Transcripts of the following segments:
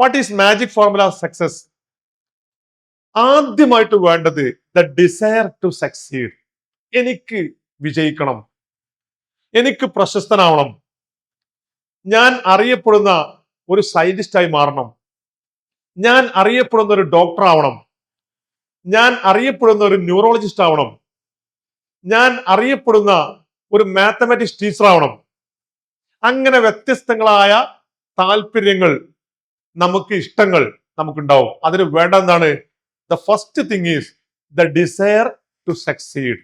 What is magic formula of success? ആദ്യമായിട്ട് വേണ്ടത് the desire to succeed. എനിക്ക് വിജയിക്കണം, എനിക്ക് പ്രശസ്തനാവണം, ഞാൻ അറിയപ്പെടുന്ന ഒരു സയന്റിസ്റ്റായി മാറണം, ഞാൻ അറിയപ്പെടുന്ന ഒരു ഡോക്ടർ ആവണം, ഞാൻ അറിയപ്പെടുന്ന ഒരു ന്യൂറോളജിസ്റ്റ് ആവണം, ഞാൻ അറിയപ്പെടുന്ന ഒരു മാത്തമാറ്റിക്സ് ടീച്ചർ ആവണം. അങ്ങനെ വ്യത്യസ്തങ്ങളായ താല്പര്യങ്ങൾ, നമുക്ക് ഇഷ്ടങ്ങൾ നമുക്കുണ്ടാവും. അതിന് വേണ്ട എന്താണ്? The first thing is the desire to succeed.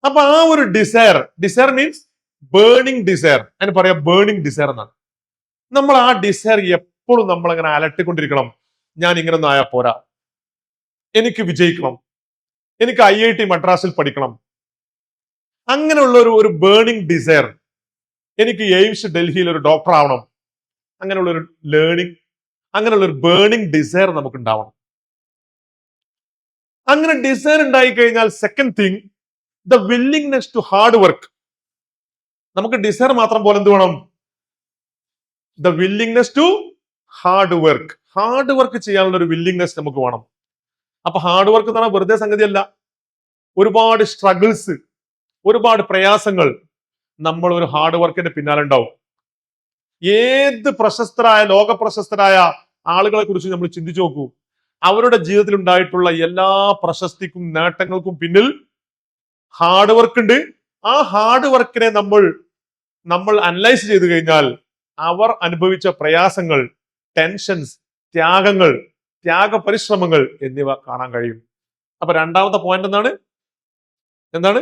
അപ്പൊ ആ ഒരു ഡിസയർ മീൻസ് ബേണിംഗ് ഡിസയർ. അതിന് പറയാം ബേണിംഗ് ഡിസയർ എന്നാണ്. നമ്മൾ ആ ഡിസയർ എപ്പോഴും നമ്മളിങ്ങനെ അലട്ടിക്കൊണ്ടിരിക്കണം. ഞാൻ ഇങ്ങനെ ഒന്നും ആയാൽ പോരാ, എനിക്ക് വിജയിക്കണം, എനിക്ക് IIT മദ്രാസിൽ പഠിക്കണം, അങ്ങനെയുള്ള ഒരു ബേണിംഗ് ഡിസയർ. എനിക്ക് എയിംസ് ഡൽഹിയിൽ ഒരു ഡോക്ടർ ആവണം, അങ്ങനെയുള്ള ഒരു അങ്ങനെയുള്ള ഒരു ബേണിംഗ് ഡിസയർ നമുക്ക് ഉണ്ടാവണം. അങ്ങനെ ഡിസയർ ഉണ്ടായി കഴിഞ്ഞാൽ second thing the willingness to hard work. നമുക്ക് ഡിസയർ മാത്രം പോലെ എന്ത് വേണം? The willingness to hard work. Hard work ചെയ്യാനുള്ള ഒരു വില്ലിംഗ്നെസ് നമുക്ക് വേണം. അപ്പൊ ഹാർഡ് വർക്ക് എന്ന് പറഞ്ഞാൽ വെറുതെ സംഗതിയല്ല. ഒരുപാട് സ്ട്രഗിൾസ്, ഒരുപാട് പ്രയാസങ്ങൾ നമ്മൾ ഒരു ഹാർഡ് വർക്കിന്റെ പിന്നാലെ ഉണ്ടാവും. ഏത് ലോക പ്രശസ്തരായ ആളുകളെ കുറിച്ച് നമ്മൾ ചിന്തിച്ചു നോക്കൂ. അവരുടെ ജീവിതത്തിൽ ഉണ്ടായിട്ടുള്ള എല്ലാ പ്രശസ്തിക്കും നേട്ടങ്ങൾക്കും പിന്നിൽ ഹാർഡ് വർക്ക് ഉണ്ട്. ആ ഹാർഡ് വർക്കിനെ നമ്മൾ അനലൈസ് ചെയ്തു കഴിഞ്ഞാൽ അവർ അനുഭവിച്ച പ്രയാസങ്ങൾ, ടെൻഷൻസ്, ത്യാഗങ്ങൾ, ത്യാഗപരിശ്രമങ്ങൾ എന്നിവ കാണാൻ കഴിയും. അപ്പൊ രണ്ടാമത്തെ പോയിന്റ് എന്താണ്?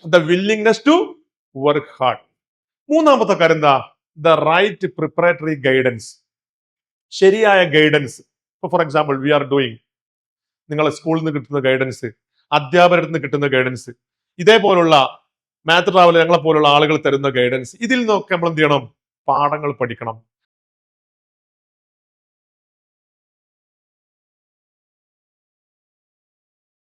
The willingness to work hard. മൂന്നാമത്തെ കാര്യം എന്താ? The right preparatory guidance. ശരിയായ ഗൈഡൻസ്. ഇപ്പൊ ഫോർ എക്സാമ്പിൾ നിങ്ങളെ സ്കൂളിൽ നിന്ന് കിട്ടുന്ന ഗൈഡൻസ്, അധ്യാപകരിൽ നിന്ന് കിട്ടുന്ന ഗൈഡൻസ്, ഇതേപോലുള്ള മാത്ത് ട്രാവൽ ഞങ്ങളെ പോലുള്ള ആളുകൾ തരുന്ന ഗൈഡൻസ്, ഇതിൽ നിന്നൊക്കെ നമ്മൾ എന്ത് ചെയ്യണം? പാഠങ്ങൾ പഠിക്കണം.